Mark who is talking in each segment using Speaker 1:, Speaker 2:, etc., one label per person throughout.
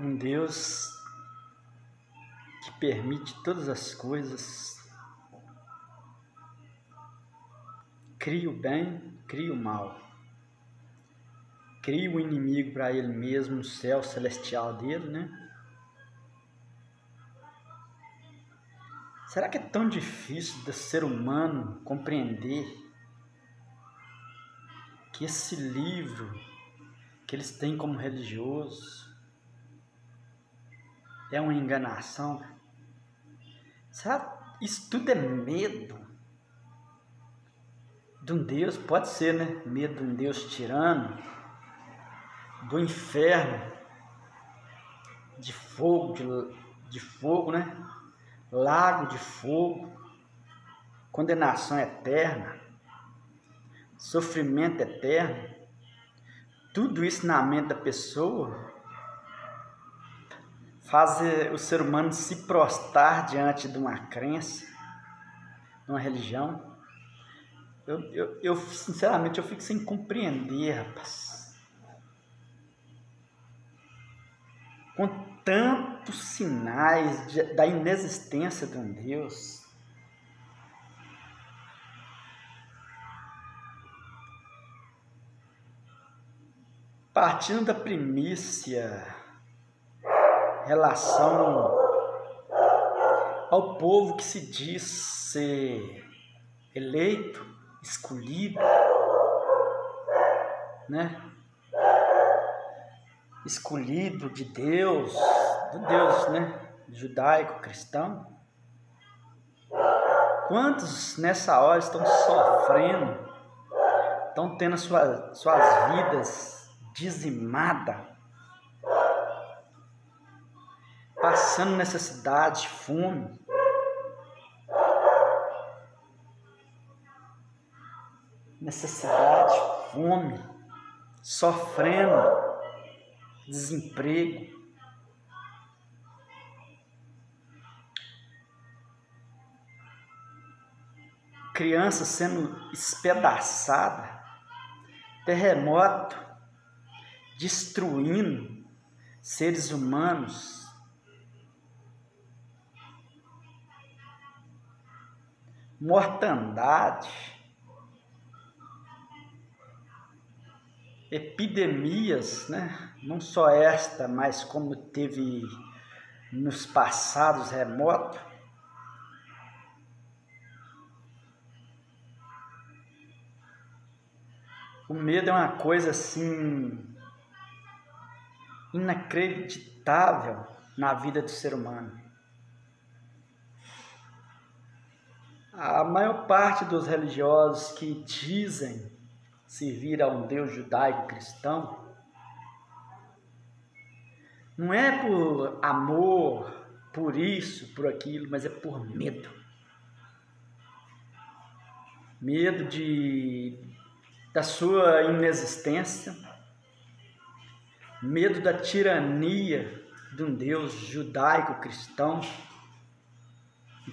Speaker 1: Um Deus que permite todas as coisas, cria o bem, cria o mal, cria o inimigo para ele mesmo no céu celestial dele, né? Será que é tão difícil do ser humano compreender que esse livro que eles têm como religioso é uma enganação? Será que isso tudo é medo de um Deus? Pode ser, né? Medo de um Deus tirano, do inferno, de fogo, né? Lago de fogo, condenação eterna, sofrimento eterno. Tudo isso na mente da pessoa faz o ser humano se prostrar diante de uma crença, de uma religião. Eu sinceramente, eu fico sem compreender, rapaz. Com tantos sinais da inexistência de um Deus. Partindo da primícia, relação ao povo que se diz ser eleito, escolhido, né? Escolhido de Deus, do Deus, né? Judaico-cristão. Quantos nessa hora estão sofrendo, estão tendo suas vidas dizimadas, passando necessidade, fome, sofrendo desemprego, criança sendo espedaçada, terremoto destruindo seres humanos, mortandade, epidemias, né? Não só esta, mas como teve nos passados remotos. O medo é uma coisa assim inacreditável na vida do ser humano. A maior parte dos religiosos que dizem servir a um Deus judaico-cristão não é por amor, por isso, por aquilo, mas é por medo. Medo da sua inexistência, medo da tirania de um Deus judaico-cristão,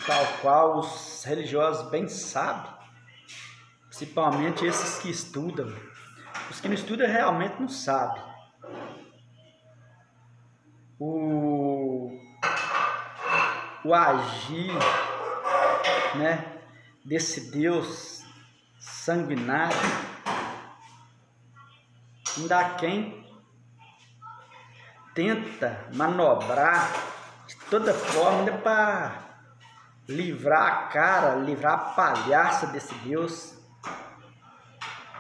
Speaker 1: tal qual os religiosos bem sabem, principalmente esses que estudam. Os que não estudam realmente não sabem. O agir, né, desse Deus sanguinário, ainda há quem tenta manobrar de toda forma, ainda para livrar a cara, livrar a palhaça desse Deus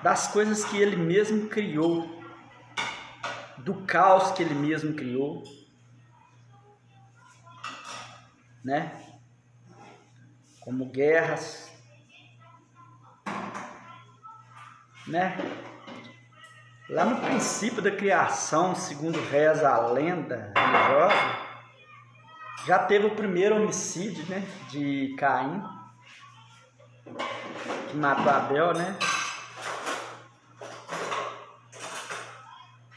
Speaker 1: das coisas que ele mesmo criou, do caos que ele mesmo criou, né? Como guerras, né? Lá no princípio da criação, segundo reza a lenda religiosa, já teve o primeiro homicídio, né, de Caim, que matou Abel, né?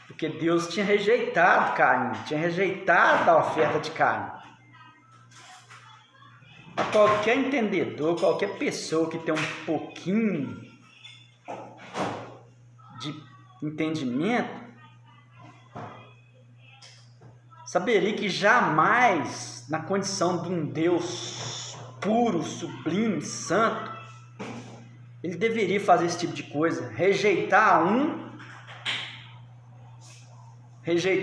Speaker 1: Porque Deus tinha rejeitado Caim, tinha rejeitado a oferta de Caim. A qualquer entendedor, qualquer pessoa que tem um pouquinho de entendimento, saberia que jamais, na condição de um Deus puro, sublime, santo, ele deveria fazer esse tipo de coisa, rejeitar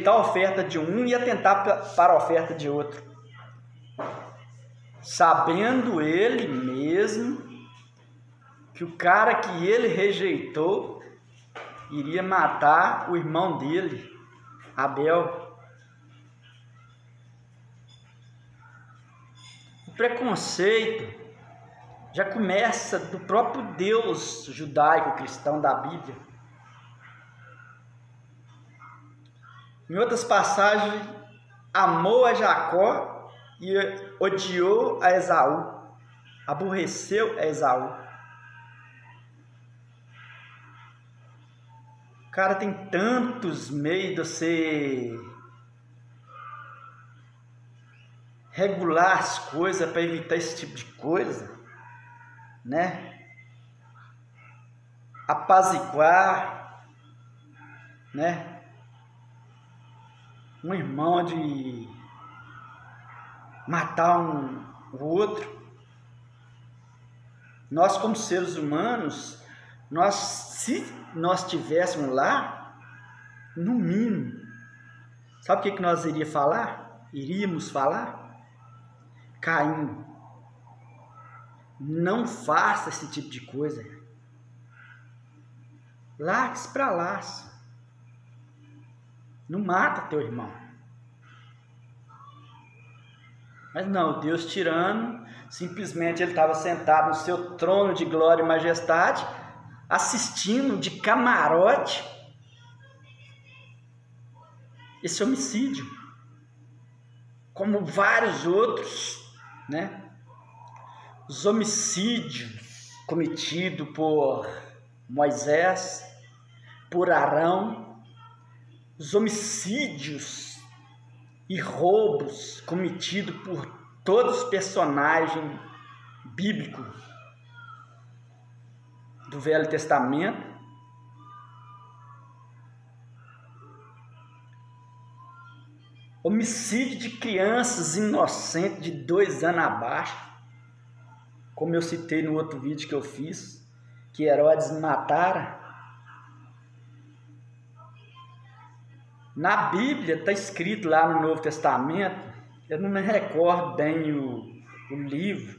Speaker 1: a oferta de um e atentar para a oferta de outro, sabendo ele mesmo que o cara que ele rejeitou iria matar o irmão dele, Abel. O preconceito já começa do próprio Deus judaico-cristão da Bíblia. Em outras passagens, amou a Jacó e odiou a Esaú, aborreceu a Esaú. O cara tem tantos meios de você regular as coisas para evitar esse tipo de coisa, né? Apaziguar, né? Um irmão de matar o outro. Nós, como seres humanos, se nós estivéssemos lá, no mínimo, sabe o que nós iríamos falar? Caim, não faça esse tipo de coisa. Largue-se para lá. Não mata teu irmão. Mas não, Deus tirano, simplesmente ele estava sentado no seu trono de glória e majestade, assistindo de camarote esse homicídio, como vários outros, né? Os homicídios cometidos por Moisés, por Arão, os homicídios e roubos cometidos por todos os personagens bíblicos do Velho Testamento. Homicídio de crianças inocentes de 2 anos abaixo, como eu citei no outro vídeo que eu fiz, que Herodes matara. Na Bíblia está escrito lá no Novo Testamento, eu não me recordo bem o livro,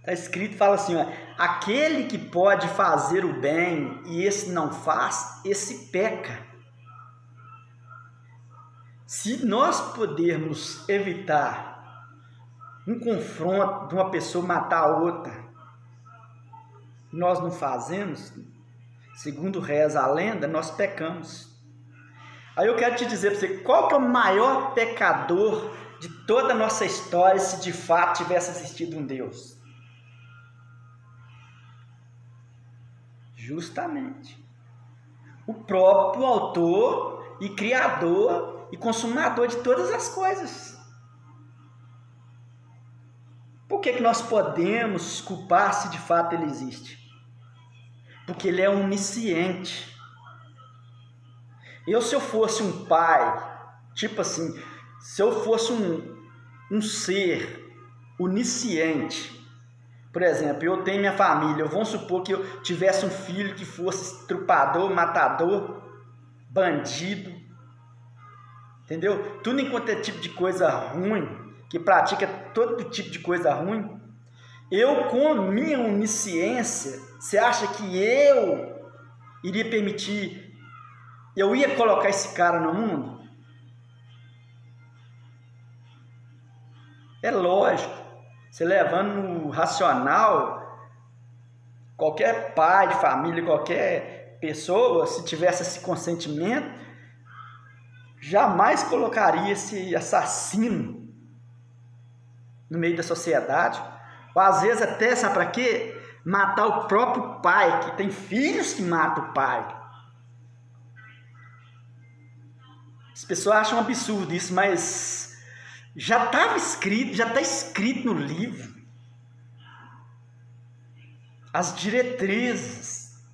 Speaker 1: está escrito, fala assim, ó, aquele que pode fazer o bem e esse não faz, esse peca. Se nós pudermos evitar um confronto de uma pessoa matar a outra, nós não fazemos, segundo reza a lenda, nós pecamos. Aí eu quero te dizer para você, qual que é o maior pecador de toda a nossa história se de fato tivesse existido um Deus? Justamente o próprio autor e criador e consumador de todas as coisas. Por que nós podemos culpar se de fato ele existe? Porque ele é onisciente. Se eu fosse um pai, tipo assim, se eu fosse um ser onisciente, por exemplo, eu tenho minha família, vamos supor que eu tivesse um filho que fosse estrupador, matador, bandido, entendeu? Tudo enquanto é tipo de coisa ruim, que pratica todo tipo de coisa ruim, eu com minha onisciência, você acha que eu iria permitir, eu ia colocar esse cara no mundo? É lógico, você levando no racional, qualquer pai de família, qualquer pessoa, se tivesse esse consentimento, jamais colocaria esse assassino no meio da sociedade, ou às vezes até, sabe para quê? Matar o próprio pai, que tem filhos que matam o pai. As pessoas acham um absurdo isso, mas já estava escrito, já está escrito no livro. As diretrizes.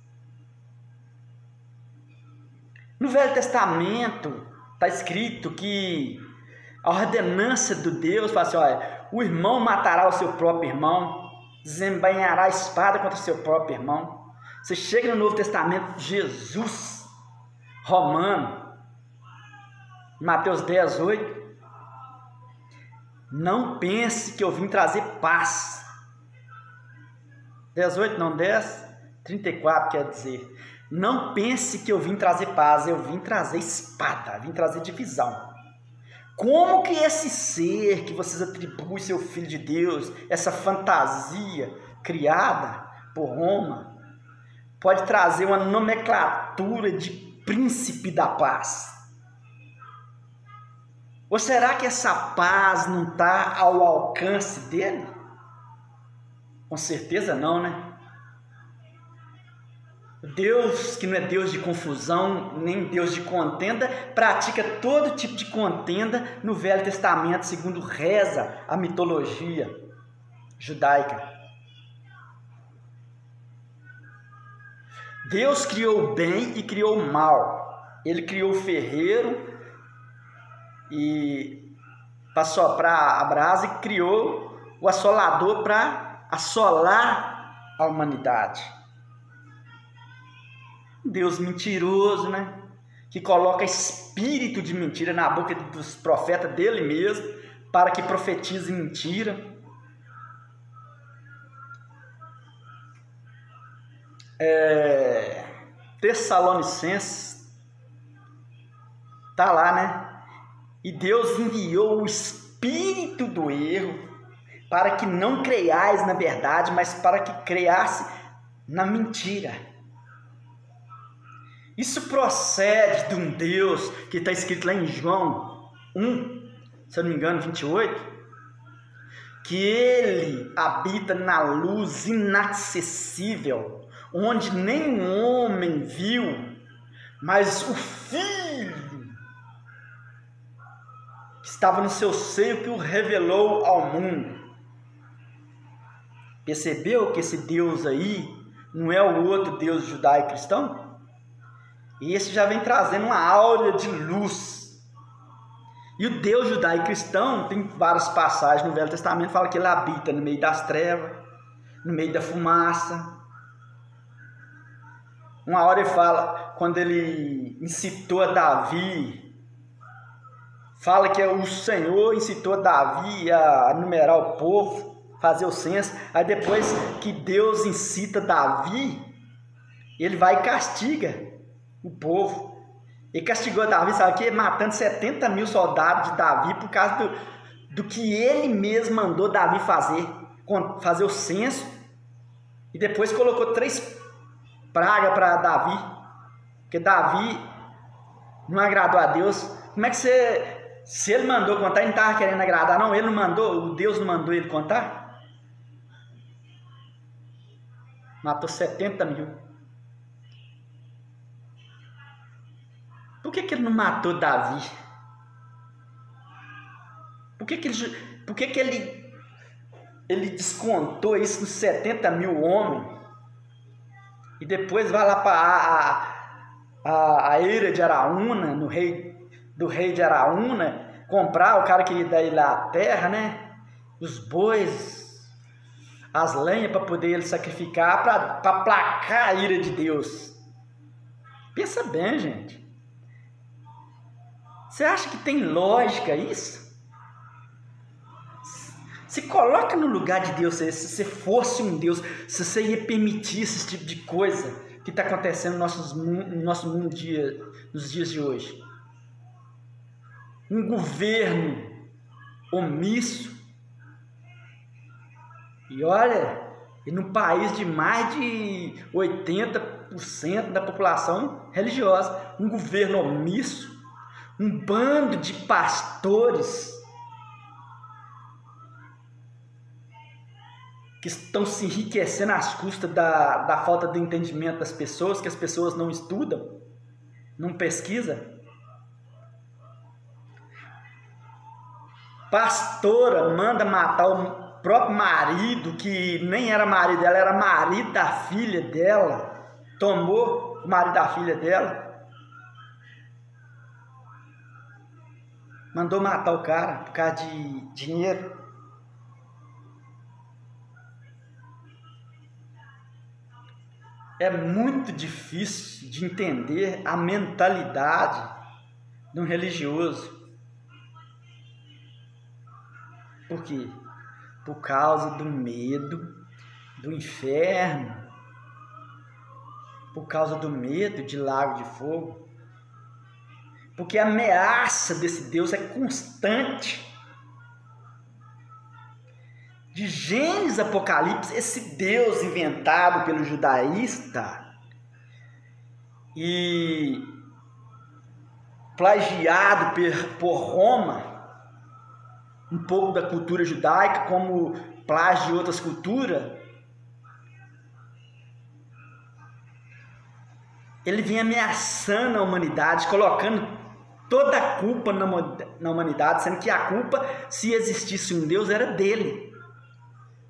Speaker 1: No Velho Testamento, Está escrito que a ordenança do Deus fala assim, olha, o irmão matará o seu próprio irmão, desembainhará a espada contra o seu próprio irmão. Você chega no Novo Testamento, Jesus, Romano, Mateus 10, 8, não pense que eu vim trazer paz. 18, não 10, 34 quer dizer, não pense que eu vim trazer paz, eu vim trazer espada, vim trazer divisão. Como que esse ser que vocês atribuem seu Filho de Deus, essa fantasia criada por Roma, pode trazer uma nomenclatura de príncipe da paz? Ou será que essa paz não está ao alcance dele? Com certeza não, né? Deus, que não é Deus de confusão, nem Deus de contenda, pratica todo tipo de contenda no Velho Testamento, segundo reza a mitologia judaica. Deus criou o bem e criou o mal. Ele criou o ferreiro e para soprar a brasa e criou o assolador para assolar a humanidade. Deus mentiroso, né? Que coloca espírito de mentira na boca dos profetas dele mesmo, para que profetize mentira. Tessalonicenses, tá lá, né? E Deus enviou o espírito do erro, para que não creiais na verdade, mas para que creiasse na mentira. Isso procede de um Deus que está escrito lá em João 1, se eu não me engano, 28, que Ele habita na luz inacessível, onde nenhum homem viu, mas o Filho que estava no seu seio que o revelou ao mundo. Percebeu que esse Deus aí não é o outro Deus judaico cristão? E esse já vem trazendo uma áurea de luz. E o Deus judaico cristão, tem várias passagens no Velho Testamento, fala que ele habita no meio das trevas, no meio da fumaça. Uma hora ele fala, quando ele incitou a Davi, fala que o Senhor incitou a Davi a numerar o povo, fazer o censo. Aí depois que Deus incita Davi, ele vai e castiga o povo. Ele castigou Davi, sabe o quê? Matando 70 mil soldados de Davi por causa do que ele mesmo mandou Davi fazer o censo, e depois colocou 3 pragas para Davi, porque Davi não agradou a Deus. Como é que se ele mandou contar, ele não estava querendo agradar? Não, ele não mandou, o Deus não mandou ele contar? Matou 70 mil. Por que ele não matou Davi? Por que ele descontou isso nos 70 mil homens? E depois vai lá para a eira de Araúna, do rei de Araúna, comprar, o cara queria dar ele lá a terra, né? Os bois, as lenhas para poder ele sacrificar, para aplacar a ira de Deus. Pensa bem, gente. Você acha que tem lógica isso? Se coloca no lugar de Deus, se você fosse um Deus, se você ia permitir esse tipo de coisa que está acontecendo no nosso mundo nos dias de hoje. Um governo omisso. E olha, e num país de mais de 80% da população religiosa, um governo omisso, um bando de pastores que estão se enriquecendo às custas da falta de entendimento das pessoas, que as pessoas não estudam, não pesquisam. Pastora manda matar o próprio marido, que nem era marido dela, era marido da filha dela, tomou o marido da filha dela. mandou matar o cara por causa de dinheiro. É muito difícil de entender a mentalidade de um religioso. Por quê? Por causa do medo do inferno, por causa do medo de lago de fogo, porque a ameaça desse Deus é constante. De Gênesis a Apocalipse, esse Deus inventado pelo judaísta e plagiado por Roma, um pouco da cultura judaica, como plágio de outras culturas, ele vinha ameaçando a humanidade, colocando toda a culpa na humanidade, sendo que a culpa, se existisse um Deus, era dele.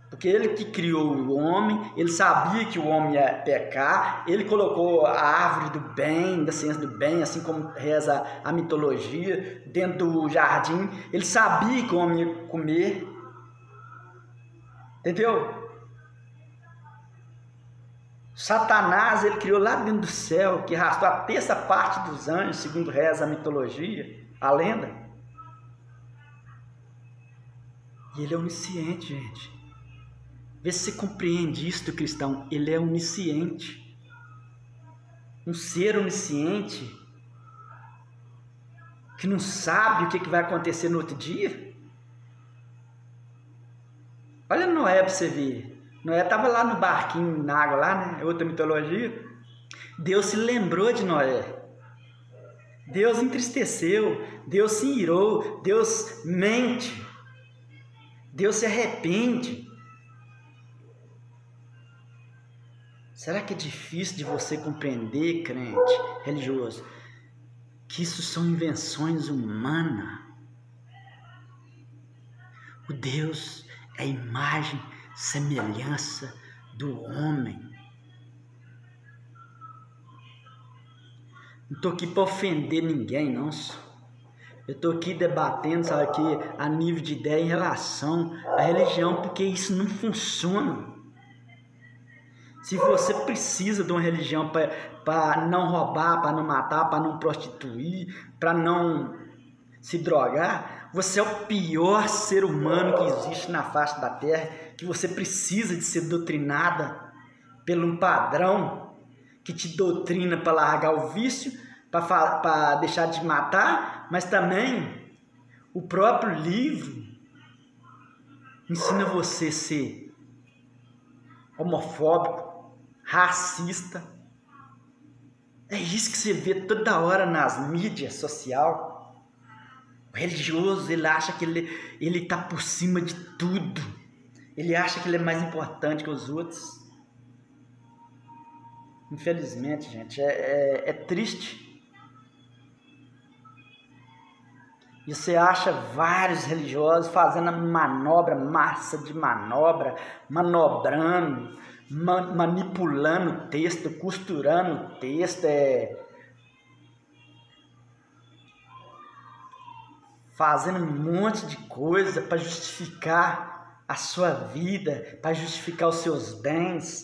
Speaker 1: Porque ele que criou o homem, ele sabia que o homem ia pecar, ele colocou a árvore do bem, da ciência do bem, assim como reza a mitologia, dentro do jardim. Ele sabia que o homem ia comer. Entendeu? Satanás, ele criou lá dentro do céu, que arrastou a terça parte dos anjos, segundo reza a mitologia, a lenda. E ele é onisciente, gente. Vê se você compreende isso do cristão. Ele é onisciente. Um ser onisciente que não sabe o que vai acontecer no outro dia. Olha Noé para você ver. Noé estava lá no barquinho na água, lá, né? É outra mitologia. Deus se lembrou de Noé. Deus entristeceu. Deus se irou. Deus mente. Deus se arrepende. Será que é difícil de você compreender, crente, religioso, que isso são invenções humanas? O Deus é a imagem, semelhança do homem. Não estou aqui para ofender ninguém, não. Eu estou aqui debatendo, sabe, aqui, a nível de ideia em relação à religião, porque isso não funciona. Se você precisa de uma religião para não roubar, para não matar, para não prostituir, para não se drogar, você é o pior ser humano que existe na face da terra, que você precisa de ser doutrinada por um padrão que te doutrina para largar o vício, para deixar de matar, mas também o próprio livro ensina você a ser homofóbico, racista. É isso que você vê toda hora nas mídias sociais. O religioso, ele acha que ele está por cima de tudo. Ele acha que ele é mais importante que os outros. Infelizmente, gente, é triste. E você acha vários religiosos fazendo a manobra, massa de manobra, manobrando, manipulando o texto, costurando o texto, fazendo um monte de coisa para justificar a sua vida, para justificar os seus bens.